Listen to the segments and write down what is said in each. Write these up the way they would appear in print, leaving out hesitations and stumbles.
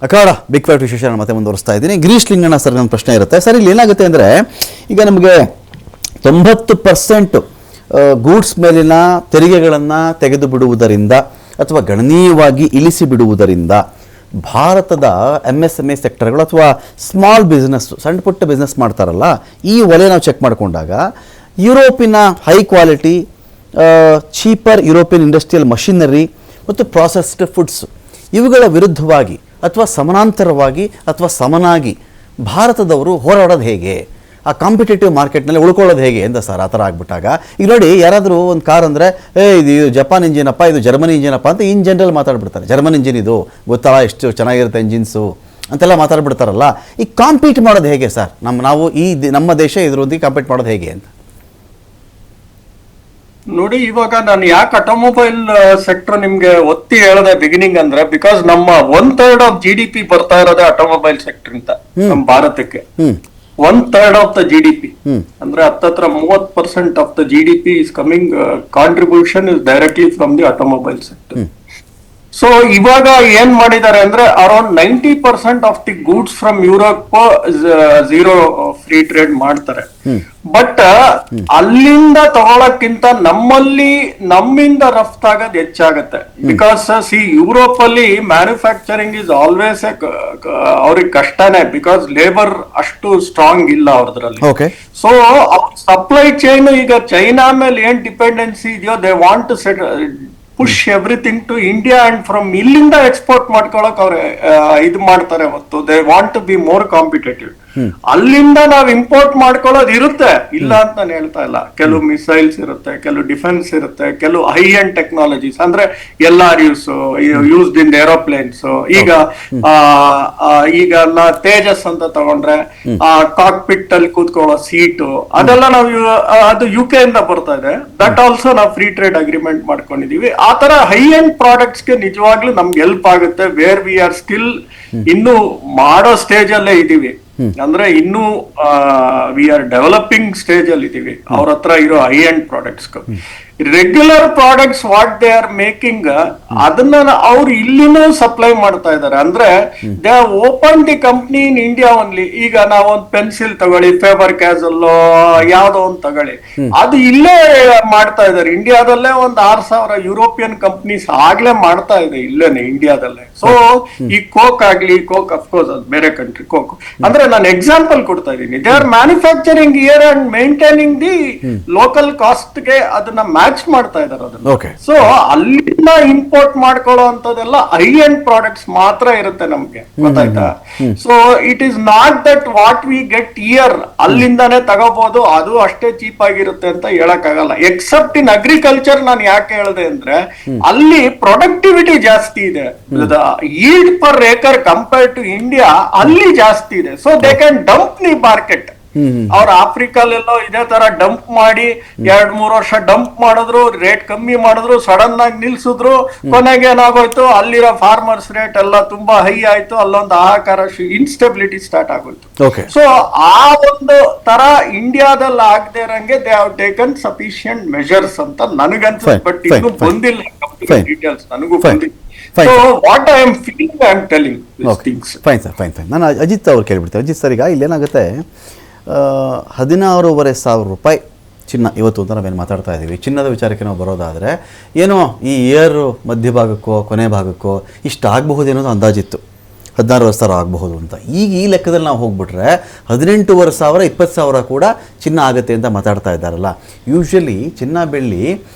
ಅಖಾಡ big fat ವಿಶೇಷ ಮತ್ತೆ ಮುಂದುವರಿಸ್ತಾ ಇದ್ದೀನಿ. ಗಿರೀಶ್ ಲಿಂಗಣ್ಣ ಸರ್ ನನ್ನ ಪ್ರಶ್ನೆ ಇರುತ್ತೆ ಸರ್. ಇಲ್ಲಿ ಏನಾಗುತ್ತೆ ಅಂದರೆ ಈಗ ನಮಗೆ 90% ಗೂಡ್ಸ್ ಮೇಲಿನ ತೆರಿಗೆಗಳನ್ನು ತೆಗೆದು ಬಿಡುವುದರಿಂದ ಅಥವಾ ಗಣನೀಯವಾಗಿ ಇಳಿಸಿ ಬಿಡುವುದರಿಂದ ಭಾರತದ MSME ಸೆಕ್ಟರ್ಗಳು ಅಥವಾ ಸ್ಮಾಲ್ ಬಿಸ್ನೆಸ್ ಸಣ್ಣ ಪುಟ್ಟ ಬಿಸ್ನೆಸ್ ಮಾಡ್ತಾರಲ್ಲ ಈ ವಲಯ ನಾವು ಚೆಕ್ ಮಾಡಿಕೊಂಡಾಗ ಯುರೋಪಿನ high quality cheaper European industrial machinery ಮತ್ತು ಪ್ರಾಸೆಸ್ಡ್ ಫುಡ್ಸ್ ಇವುಗಳ ವಿರುದ್ಧವಾಗಿ ಅಥವಾ ಸಮಾನಾಂತರವಾಗಿ ಅಥವಾ ಸಮನಾಗಿ ಭಾರತದವರು ಹೋರಾಡೋದು ಹೇಗೆ, ಆ ಕಾಂಪಿಟೇಟಿವ್ ಮಾರ್ಕೆಟ್ನಲ್ಲಿ ಉಳ್ಕೊಳ್ಳೋದು ಹೇಗೆ ಅಂತ ಸರ್ ಆ ಥರ ಆಗ್ಬಿಟ್ಟಾಗ ಈಗ ನೋಡಿ ಯಾರಾದರೂ ಒಂದು ಕಾರ್ ಅಂದರೆ ಇದು ಜಪಾನ್ ಇಂಜಿನಪ್ಪ, ಇದು ಜರ್ಮನಿ ಇಂಜಿನಪ್ಪ ಅಂತ ಇನ್ ಜನರಲ್ ಮಾತಾಡ್ಬಿಡ್ತಾರೆ. ಜರ್ಮನ್ ಇಂಜಿನ್ ಇದು ಗೊತ್ತಲ್ಲ, ಎಷ್ಟು ಚೆನ್ನಾಗಿರುತ್ತೆ ಇಂಜಿನ್ಸು ಅಂತೆಲ್ಲ ಮಾತಾಡ್ಬಿಡ್ತಾರಲ್ಲ. ಈ ಕಾಂಪೀಟ್ ಮಾಡೋದು ಹೇಗೆ ಸರ್? ನಾವು ನಮ್ಮ ದೇಶ ಇದರೊಂದಿಗೆ ಕಾಂಪೀಟ್ ಮಾಡೋದು ಹೇಗೆ ಅಂತ ನೋಡಿ. ಇವಾಗ ನಾನು ಯಾಕೆ ಆಟೋಮೊಬೈಲ್ ಸೆಕ್ಟರ್ ನಿಮ್ಗೆ ಒತ್ತಿ ಹೇಳದೆ ಬಿಗಿನಿಂಗ್ ಅಂದ್ರೆ ಬಿಕಾಸ್ ನಮ್ಮ 1/3 ಆಫ್ GDP ಬರ್ತಾ ಇರೋದೇ ಆಟೋಮೊಬೈಲ್ ಸೆಕ್ಟರ್ ಅಂತ ನಮ್ಮ ಭಾರತಕ್ಕೆ. 1/3 ಆಫ್ ದ GDP ಅಂದ್ರೆ ಹತ್ತತ್ರ 30% of the GDP is coming, contribution is directly from the automobile sector. So ಇವಾಗ ಏನ್ ಮಾಡಿದ್ದಾರೆ ಅಂದ್ರೆ around 90% of the goods from Europe zero free trade ಮಾಡ್ತಾರೆ. ಬಟ್ ಅಲ್ಲಿಂದ ತಗೊಳಕ್ಕಿಂತ ನಮ್ಮಿಂದ ರಫ್ತಾಗೋದು ಹೆಚ್ಚಾಗತ್ತೆ. ಬಿಕಾಸ್ ಯುರೋಪ್ ಅಲ್ಲಿ ಮ್ಯಾನುಫ್ಯಾಕ್ಚರಿಂಗ್ ಇಸ್ ಆಲ್ವೇಸ್ ಅವ್ರಿಗೆ ಕಷ್ಟನೇ, ಬಿಕಾಸ್ ಲೇಬರ್ ಅಷ್ಟು ಸ್ಟ್ರಾಂಗ್ ಇಲ್ಲ ಅವ್ರದ್ರಲ್ಲಿ. ಸೊ ಸಪ್ಲೈ ಚೈನ್ ಈಗ ಚೈನಾ ಮೇಲೆ ಏನ್ ಡಿಪೆಂಡೆನ್ಸಿ ಇದೆಯೋ they want to push everything to India and from ಇಲ್ಲಿಂದ ಎಕ್ಸ್ಪೋರ್ಟ್ ಮಾಡ್ಕೊಳಕ್ ಅವ್ರೆ ಇದು ಮಾಡ್ತಾರೆ. ಹೊತ್ತು they want to be more competitive. ಅಲ್ಲಿಂದ ನಾವ್ ಇಂಪೋರ್ಟ್ ಮಾಡ್ಕೊಳ್ಳೋದು ಇರುತ್ತೆ, ಇಲ್ಲ ಅಂತ ನಾನು ಹೇಳ್ತಾ ಇಲ್ಲ. ಕೆಲವು ಮಿಸೈಲ್ಸ್ ಇರುತ್ತೆ, ಕೆಲವು ಡಿಫೆನ್ಸ್ ಇರುತ್ತೆ, ಕೆಲವು ಹೈ ಎಂಡ್ ಟೆಕ್ನಾಲಜೀಸ್ ಅಂದ್ರೆ LRUs ಯೂಸ್ಡ್ ಇನ್ ಏರೋಪ್ಲೇನ್ಸ್. ಈಗ ತೇಜಸ್ ಅಂತ ತಗೊಂಡ್ರೆ ಕಾಕ್ಪಿಟ್ ಅಲ್ಲಿ ಕೂತ್ಕೊಳ್ಳೋ ಸೀಟು ಅದೆಲ್ಲ ನಾವು ಅದು UK ಇಂದ ಬರ್ತಾ ಇದೆ. ದಟ್ ಆಲ್ಸೋ ನಾವು ಫ್ರೀ ಟ್ರೇಡ್ ಅಗ್ರಿಮೆಂಟ್ ಮಾಡ್ಕೊಂಡಿದೀವಿ. ಆ ತರ ಹೈ ಎಂಡ್ ಪ್ರಾಡಕ್ಟ್ಸ್ ಗೆ ನಿಜವಾಗ್ಲೂ ನಮ್ಗೆ ಹೆಲ್ಪ್ ಆಗುತ್ತೆ. ವೇರ್ ವಿ ಆರ್ ಸ್ಟಿಲ್ ಇನ್ನು ಮಾಡೋ ಸ್ಟೇಜ್ ಅಲ್ಲೇ ಇದೀವಿ, ಅಂದ್ರೆ ಇನ್ನು ವಿ ಆರ್ ಡೆವಲಪಿಂಗ್ ಸ್ಟೇಜ್ ಅಲ್ಲಿ ಇದೀವಿ. ಅವ್ರ ಹತ್ರ ಇರೋ high end products regular products what they are making ಅದನ್ನ ಅವ್ರು ಇಲ್ಲಿನೂ ಸಪ್ಲೈ ಮಾಡ್ತಾ ಇದಾರೆ. ಅಂದ್ರೆ they are open the company in India only. ಈಗ ನಾವೊಂದು ಪೆನ್ಸಿಲ್ ತಗೊಳ್ಳಿ, ಫೇಬರ್ ಕ್ಯಾಸಲ್ ಯಾವ್ದೋ ಒಂದು ತಗೊಳ್ಳಿ, ಅದು ಇಲ್ಲೇ ಮಾಡ್ತಾ ಇದಾರೆ. ಇಂಡಿಯಾದಲ್ಲೇ ಒಂದು 6,000 ಯುರೋಪಿಯನ್ ಕಂಪ್ನೀಸ್ ಆಗ್ಲೇ ಮಾಡ್ತಾ ಇದೆ ಇಲ್ಲೇನೆ ಇಂಡಿಯಾದಲ್ಲೇ. ಸೊ ಈ ಕೋಕ್ ಆಗ್ಲಿ, ಕೋಕ್ ಅಫ್ಕೋರ್ಸ್ ಅದು ಬೇರೆ ಕಂಟ್ರಿ ಕೋಕ್, ಅಂದ್ರೆ ನಾನು ಎಕ್ಸಾಂಪಲ್ ಕೊಡ್ತಾ ಇದ್ದೀನಿ. They are manufacturing year and maintaining the local cost ಗೆ ಅದನ್ನ ಮ್ಯಾಚ್ ಮಾಡ್ತಾ ಇದಾರೆ ಅದನ್ನ. ಸೊ ಅಲ್ಲಿಂದ ಇಂಪೋರ್ಟ್ ಮಾಡ್ಕೊಳ್ಳೋ ಅಂತದೆಲ್ಲ ಹೈ ಎಂಡ್ ಪ್ರಾಡಕ್ಟ್ಸ್ ಮಾತ್ರ ಇರುತ್ತೆ ನಮ್ಗೆ, ಗೊತ್ತಾಯ್ತಾ? So it is not that what we get here ಅಲ್ಲಿಂದಾನೇ ತಗೋಬಹುದು, ಅದು ಅಷ್ಟೇ ಚೀಪ್ ಆಗಿರುತ್ತೆ ಅಂತ ಹೇಳಕ್ ಆಗಲ್ಲ. ಎಕ್ಸೆಪ್ಟ್ ಇನ್ ಅಗ್ರಿಕಲ್ಚರ್ ನಾನು ಯಾಕೆ ಹೇಳಿದೆ ಅಂದ್ರೆ ಅಲ್ಲಿ ಪ್ರೊಡಕ್ಟಿವಿಟಿ ಜಾಸ್ತಿ ಇದೆ, yield per acre compared to India ಅಲ್ಲಿ ಜಾಸ್ತಿ ಇದೆ. So they can dump the market. ಅವ್ರ ಆಫ್ರಿಕಲ್ಲೆಲ್ಲೋ ಇದೇ ತರ ಡಂಪ್ ಮಾಡಿ 2-3 ವರ್ಷ ಡಂಪ್ ಮಾಡಿದ್ರು, ರೇಟ್ ಕಮ್ಮಿ ಮಾಡಿದ್ರು, ಸಡನ್ ಆಗಿ ನಿಲ್ಸಿದ್ರು. ಕೊನೆಗೆ ಏನಾಗೋಯ್ತು, ಅಲ್ಲಿರೋ ಫಾರ್ಮರ್ಸ್ ರೇಟ್ ಎಲ್ಲ ತುಂಬಾ ಹೈ ಆಯ್ತು, ಅಲ್ಲೊಂದು ಹಾಹಾಕಾರ, ಇನ್ಸ್ಟೆಬಿಲಿಟಿ ಸ್ಟಾರ್ಟ್ ಆಗೋಯ್ತು. ಸೊ ಆ ಒಂದು ತರ ಇಂಡಿಯಾದಲ್ಲಿ ಆಗದೆ ಇರಂಗೆ they have taken sufficient measures ಅಂತ ನನಗನ್ಸುತ್ತೆ. ಬಟ್ ಇನ್ನೂ ಬಂದಿಲ್ಲ ಡೀಟೇಲ್ಸ್, ನನಗೂ ಬಂದಿಲ್ಲ. So what I am feeling, I am telling these things. Fine sir, fine. ನಾನು ಅಜಿತ್ ಅವ್ರು ಕೇಳಿಬಿಡ್ತೇನೆ. ಅಜಿತ್ ಸರ್, ಈಗ ಇಲ್ಲೇನಾಗುತ್ತೆ 16,500 ರೂಪಾಯಿ ಚಿನ್ನ ಇವತ್ತು ಅಂತ ನಾವೇನು ಮಾತಾಡ್ತಾ ಇದ್ದೀವಿ. ಚಿನ್ನದ ವಿಚಾರಕ್ಕೆ ನಾವು ಬರೋದಾದರೆ ಏನೋ ಈ ಇಯರ್ ಮಧ್ಯಭಾಗಕ್ಕೋ ಕೊನೆ ಭಾಗಕ್ಕೋ ಇಷ್ಟು ಆಗಬಹುದೇನೋ ಅಂದಾಜಿತ್ತು, 16,000 ಆಗಬಹುದು ಅಂತ. ಈಗ ಈ ಲೆಕ್ಕದಲ್ಲಿ ನಾವು ಹೋಗ್ಬಿಟ್ರೆ 18,500 20,000 ಕೂಡ ಚಿನ್ನ ಆಗುತ್ತೆ ಅಂತ ಮಾತಾಡ್ತಾ ಇದ್ದಾರಲ್ಲ. ಯೂಶ್ವಲಿ ಚಿನ್ನ ಬೆಳ್ಳಿ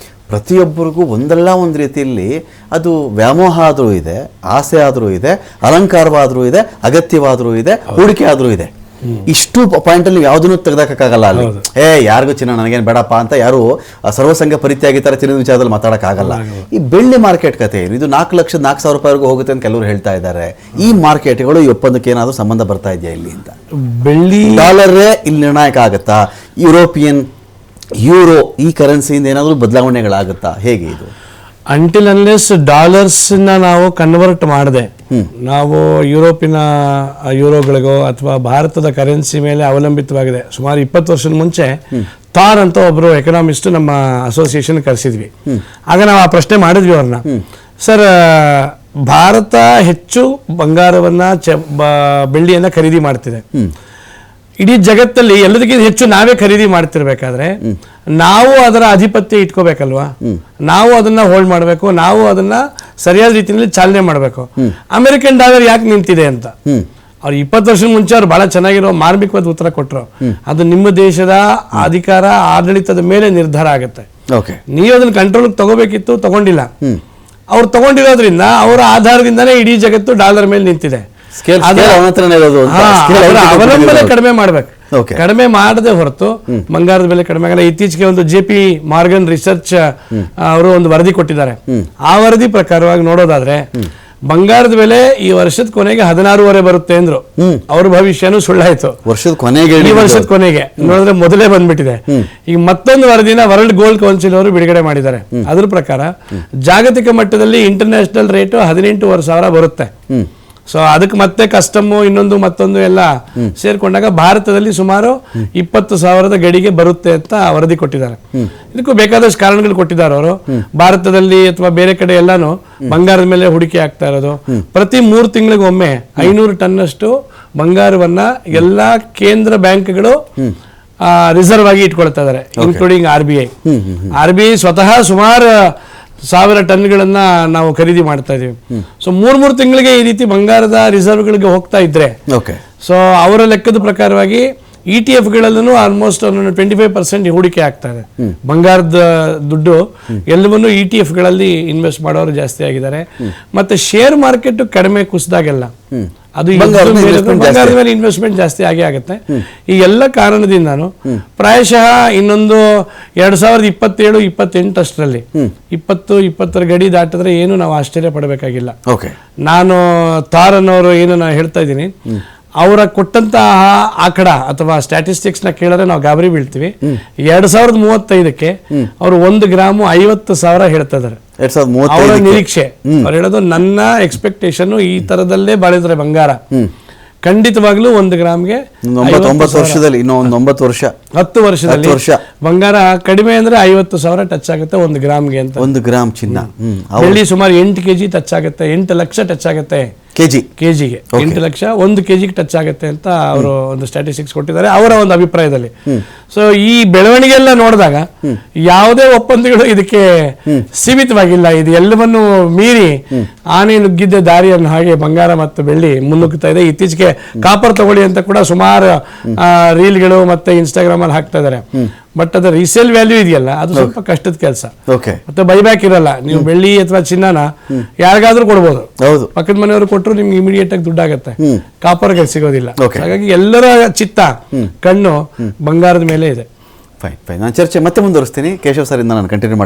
ಪ್ರತಿಯೊಬ್ಬರಿಗೂ ಒಂದಲ್ಲ ಒಂದು ರೀತಿಯಲ್ಲಿ ಅದು ವ್ಯಾಮೋಹ ಆದರೂ ಇದೆ, ಆಸೆ ಆದರೂ ಇದೆ, ಅಲಂಕಾರವಾದರೂ ಇದೆ, ಅಗತ್ಯವಾದರೂ ಇದೆ, ಹೂಡಿಕೆ ಆದರೂ ಇದೆ. ಇಷ್ಟು ಪಾಯಿಂಟಲ್ಲಿ ಯಾವುದನ್ನು ತೆಗೆದಾಕಕ್ಕಾಗಲ್ಲ ಅಲ್ಲಿ. ಯಾರಿಗೂ ಚಿನ್ನ ನನಗೇನು ಬೇಡಪ್ಪ ಅಂತ ಯಾರು ಸರ್ವಸಂಗ ಪರಿತ್ಯಾಗಿತಾರೆ ಚಿನ್ನದ ವಿಚಾರದಲ್ಲಿ ಮಾತಾಡೋಕ್ಕಾಗಲ್ಲ. ಈ ಬೆಳ್ಳಿ ಮಾರ್ಕೆಟ್ ಕತೆ ಏನು, ಇದು 4,04,000 ರೂಪಾಯಿವರೆಗೂ ಹೋಗುತ್ತೆ ಅಂತ ಕೆಲವರು ಹೇಳ್ತಾ ಇದ್ದಾರೆ. ಈ ಮಾರ್ಕೆಟ್ಗಳು ಈ ಒಪ್ಪಂದಕ್ಕೆ ಏನಾದರೂ ಸಂಬಂಧ ಬರ್ತಾ ಇದೆಯಾ ಇಲ್ಲಿ ಅಂತ? ಬೆಳ್ಳಿ ಡಾಲರೇ ಇಲ್ಲಿ ನಿರ್ಣಾಯಕ ಆಗುತ್ತಾ? ಯುರೋಪಿಯನ್ ಯೂರೋ ಈ ಕರೆನ್ಸಿಯಿಂದ ಏನಾದರೂ ಬದಲಾವಣೆಗಳಾಗುತ್ತಾ? ಹೇಗೆ ಇದು? ಅಂಟಿಲ್ ಅನ್ಲೆಸ್ ಡಾಲರ್ಸ್ನ ನಾವು ಕನ್ವರ್ಟ್ ಮಾಡದೆ ನಾವು ಯುರೋಪಿನ ಯೂರೋಗಳಿಗೋ ಅಥವಾ ಭಾರತದ ಕರೆನ್ಸಿ ಮೇಲೆ ಅವಲಂಬಿತವಾಗಿದೆ. ಸುಮಾರು 20 ವರ್ಷದ ಮುಂಚೆ ಥಾರ್ ಅಂತ ಒಬ್ಬರು ಎಕನಾಮಿಸ್ಟ್ ನಮ್ಮ ಅಸೋಸಿಯೇಷನ್ ಕರೆಸಿದ್ವಿ. ಆಗ ನಾವು ಆ ಪ್ರಶ್ನೆ ಮಾಡಿದ್ವಿ ಅವ್ರನ್ನ, ಸರ್ ಭಾರತ ಹೆಚ್ಚು ಬಂಗಾರವನ್ನ ಬೆಳ್ಳಿಯನ್ನ ಖರೀದಿ ಮಾಡ್ತಿದೆ. ಇಡೀ ಜಗತ್ತಲ್ಲಿ ಎಲ್ಲದಕ್ಕಿಂತ ಹೆಚ್ಚು ನಾವೇ ಖರೀದಿ ಮಾಡ್ತಿರ್ಬೇಕಾದ್ರೆ ನಾವು ಅದರ ಆಧಿಪತ್ಯ ಇಟ್ಕೋಬೇಕಲ್ವಾ, ನಾವು ಅದನ್ನ ಹೋಲ್ಡ್ ಮಾಡಬೇಕು, ನಾವು ಅದನ್ನ ಸರಿಯಾದ ರೀತಿಯಲ್ಲಿ ಚಾಲನೆ ಮಾಡಬೇಕು. ಅಮೆರಿಕನ್ ಡಾಲರ್ ಯಾಕೆ ನಿಂತಿದೆ ಅಂತ ಅವ್ರು 20 ವರ್ಷದ ಮುಂಚೆ ಅವ್ರು ಬಹಳ ಚೆನ್ನಾಗಿರೋ ಮಾರ್ಮಿಕವಾದ ಉತ್ತರ ಕೊಟ್ಟರು. ಅದು ನಿಮ್ಮ ದೇಶದ ಅಧಿಕಾರ ಆಡಳಿತದ ಮೇಲೆ ನಿರ್ಧಾರ ಆಗುತ್ತೆ. ನೀವು ಅದನ್ನ ಕಂಟ್ರೋಲ್ ತಗೋಬೇಕಿತ್ತು, ತಗೊಂಡಿಲ್ಲ. ಅವ್ರು ತಗೊಂಡಿರೋದ್ರಿಂದ ಅವರ ಆಧಾರದಿಂದಾನೇ ಇಡೀ ಜಗತ್ತು ಡಾಲರ್ ಮೇಲೆ ನಿಂತಿದೆ. ಅವಲಂಬನೆ ಕಡಿಮೆ ಮಾಡ್ಬೇಕು, ಕಡಿಮೆ ಮಾಡದೆ ಹೊರತು ಬಂಗಾರದ ಬೆಲೆ ಕಡಿಮೆ ಆಗಲ್ಲ. ಇತ್ತೀಚೆಗೆ ಒಂದು JP ಮಾರ್ಗನ್ ರಿಸರ್ಚ್ ಅವರು ಒಂದು ವರದಿ ಕೊಟ್ಟಿದ್ದಾರೆ. ಆ ವರದಿ ಪ್ರಕಾರವಾಗಿ ನೋಡೋದಾದ್ರೆ ಬಂಗಾರದ ಬೆಲೆ ಈ ವರ್ಷದ ಕೊನೆಗೆ 16.5 ಬರುತ್ತೆ ಅಂದ್ರು. ಅವ್ರ ಭವಿಷ್ಯನೂ ಸುಳ್ಳಾಯ್ತು. ಈ ವರ್ಷದ ಕೊನೆಗೆ ನೋಡಿದ್ರೆ ಮೊದಲೇ ಬಂದ್ಬಿಟ್ಟಿದೆ. ಈಗ ಮತ್ತೊಂದು ವರದಿನ ವರ್ಲ್ಡ್ ಗೋಲ್ಡ್ ಕೌನ್ಸಿಲ್ ಅವರು ಬಿಡುಗಡೆ ಮಾಡಿದ್ದಾರೆ. ಅದ್ರ ಪ್ರಕಾರ ಜಾಗತಿಕ ಮಟ್ಟದಲ್ಲಿ ಇಂಟರ್ನ್ಯಾಷನಲ್ ರೇಟು 18,500 ಬರುತ್ತೆ. ಸೊ ಅದಕ್ಕೆ ಮತ್ತೆ ಕಸ್ಟಮು ಇನ್ನೊಂದು ಮತ್ತೊಂದು ಎಲ್ಲ ಸೇರ್ಕೊಂಡಾಗ ಭಾರತದಲ್ಲಿ ಸುಮಾರು 20,000 ಗಡಿಗೆ ಬರುತ್ತೆ ಅಂತ ವರದಿ ಕೊಟ್ಟಿದ್ದಾರೆ. ಇದಕ್ಕೂ ಬೇಕಾದಷ್ಟು ಕಾರಣಗಳು ಕೊಟ್ಟಿದ್ದಾರೆ ಅವರು. ಭಾರತದಲ್ಲಿ ಅಥವಾ ಬೇರೆ ಕಡೆ ಎಲ್ಲಾನು ಬಂಗಾರದ ಮೇಲೆ ಹೂಡಿಕೆ ಆಗ್ತಾ ಇರೋದು. ಪ್ರತಿ 3 ತಿಂಗಳಿಗೊಮ್ಮೆ 500 ಟನ್ನಷ್ಟು ಬಂಗಾರವನ್ನ ಎಲ್ಲಾ ಕೇಂದ್ರ ಬ್ಯಾಂಕ್ಗಳು ರಿಸರ್ವ್ ಆಗಿ ಇಟ್ಕೊಳ್ತಾ ಇದ್ದಾರೆ, ಇನ್ಕ್ಲೂಡಿಂಗ್ RBI ಸ್ವತಃ ಸುಮಾರು 1000 ಟನ್ಗಳನ್ನ ನಾವು ಖರೀದಿ ಮಾಡ್ತಾ ಇದೀವಿ. ಸೊ 3 ತಿಂಗಳಿಗೆ ಈ ರೀತಿ ಬಂಗಾರದ ರಿಸರ್ವ್ಗಳಿಗೆ ಹೋಗ್ತಾ ಇದ್ರೆ ಸೊ ಅವರ ಲೆಕ್ಕದ ಪ್ರಕಾರವಾಗಿ ETF ಗಳಲ್ಲೂ ಆಲ್ಮೋಸ್ಟ್ 25% ಹೂಡಿಕೆ ಆಗ್ತಾ ಇದೆ. ಬಂಗಾರದ ದುಡ್ಡು ಎಲ್ಲವನ್ನೂ ETF ಗಳಲ್ಲಿ ಇನ್ವೆಸ್ಟ್ ಮಾಡೋರು ಜಾಸ್ತಿ ಆಗಿದ್ದಾರೆ. ಮತ್ತೆ ಶೇರ್ ಮಾರ್ಕೆಟ್ ಕಡಿಮೆ ಕುಸಿದಾಗೆಲ್ಲ ಅದು ಬಂಗಾರದ ಮೇಲೆ ಇನ್ವೆಸ್ಟ್ಮೆಂಟ್ ಜಾಸ್ತಿ ಆಗೇ ಆಗುತ್ತೆ. ಈ ಎಲ್ಲ ಕಾರಣದಿಂದಾನು ಪ್ರಾಯಶಃ ಇನ್ನೊಂದು 2027-28 ಅಷ್ಟರಲ್ಲಿ 20-20 ಗಡಿ ದಾಟಿದ್ರೆ ಏನು ನಾವು ಆಶ್ಚರ್ಯ ಪಡಬೇಕಾಗಿಲ್ಲ. ನಾನು ಥಾರ್ ಅನ್ನೋರು ಏನು ನಾನು ಹೇಳ್ತಾ ಇದ್ದೀನಿ, ಅವರ ಕೊಟ್ಟಂತಹ ಆಕಡ ಅಥವಾ ಸ್ಟ್ಯಾಟಿಸ್ಟಿಕ್ಸ್ ನ ಕೇಳಿದ್ರೆ ನಾವು ಗಾಬರಿ ಬೀಳ್ತೀವಿ. 2035ಕ್ಕೆ ಅವರು 1 ಗ್ರಾಮು 50,000 ಹೇಳ್ತಾ ಇದಾರೆ. ಅವರ ನಿರೀಕ್ಷೆ, ಅವ್ರು ಹೇಳೋದು ನನ್ನ ಎಕ್ಸ್ಪೆಕ್ಟೇಷನ್ ಈ ತರದಲ್ಲೇ ಬಾಳಿದ್ರೆ ಬಂಗಾರ ಖಂಡಿತವಾಗ್ಲೂ 1 ಗ್ರಾಮ್ಗೆ 9 ವರ್ಷದಲ್ಲಿ ಇನ್ನೂ 9 ವರ್ಷ 10 ವರ್ಷದಲ್ಲಿ ಬಂಗಾರ ಕಡಿಮೆ ಅಂದ್ರೆ 50,000 ಟಚ್ ಆಗುತ್ತೆ 1 ಗ್ರಾಮ್ಗೆ ಅಂತ. 1 ಗ್ರಾಮ್ ಚಿನ್ನ. ಬೆಳ್ಳಿ ಸುಮಾರು 8 kg ಟಚ್ ಆಗುತ್ತೆ, 8 ಲಕ್ಷ ಟಚ್ ಆಗುತ್ತೆ ಕೆಜಿಗೆ. 8 ಲಕ್ಷ 1 kgಗೆ ಟಚ್ ಆಗುತ್ತೆ ಅಂತ ಅವರು ಒಂದು ಸ್ಟ್ಯಾಟಿಸ್ಟಿಕ್ಸ್ ಕೊಟ್ಟಿದ್ದಾರೆ ಅವರ ಒಂದು ಅಭಿಪ್ರಾಯದಲ್ಲಿ. ಸೊ ಈ ಬೆಳವಣಿಗೆ ಎಲ್ಲ ನೋಡಿದಾಗ ಯಾವುದೇ ಒಪ್ಪಂದಗಳು ಇದಕ್ಕೆ ಸೀಮಿತವಾಗಿಲ್ಲ. ಇದು ಎಲ್ಲವನ್ನೂ ಮೀರಿ ಆನೆ ನುಗ್ಗಿದ್ದ ದಾರಿಯನ್ನು ಹಾಗೆ ಬಂಗಾರ ಮತ್ತು ಬೆಳ್ಳಿ ಮುನ್ನುಗ್ಗುತ್ತಾ ಇದೆ. ಇತ್ತೀಚೆಗೆ ಕಾಪರ್ ತಗೊಳ್ಳಿ ಅಂತ ಕೂಡ ಸುಮಾರು ರೀಲ್ಗಳು ಮತ್ತೆ ಇನ್ಸ್ಟಾಗ್ರಾಮ್ ಅಲ್ಲಿ ಹಾಕ್ತಾ ಇದಾರೆ. ಬಟ್ ಅದ ರೀಸೇಲ್ ವ್ಯಾಲ್ಯೂ ಇದೆಯಲ್ಲ ಅದು ಸ್ವಲ್ಪ ಕಷ್ಟದ ಕೆಲಸ. ಮತ್ತೆ ಬೈಬ್ಯಾಕ್ ಇರಲ್ಲ. ನೀವು ಬೆಳ್ಳಿ ಅಥವಾ ಚಿನ್ನನ ಯಾರಿಗಾದ್ರೂ ಕೊಡ್ಬೋದು, ಪಕ್ಕದ ಮನೆಯವರು ಕೊಟ್ಟರು ನಿಮ್ಗೆ ಇಮಿಡಿಯೇಟ್ ಆಗಿ ದುಡ್ಡಾಗತ್ತೆ, ಕಾಪರ್ಗೆ ಸಿಗೋದಿಲ್ಲ. ಹಾಗಾಗಿ ಎಲ್ಲರ ಚಿತ್ತ ಕಣ್ಣು ಬಂಗಾರದ ಮೇಲೆ ಇದೆ. ಫೈನ್. ನಾನು ಚರ್ಚೆ ಮತ್ತೆ ಮುಂದುವರಿಸ್ತೀನಿ. ಕೇಶವ್ ಸರ್ ಇಂದ ನಾನು ಕಂಟಿನ್ಯೂ ಮಾಡ್ತೀನಿ.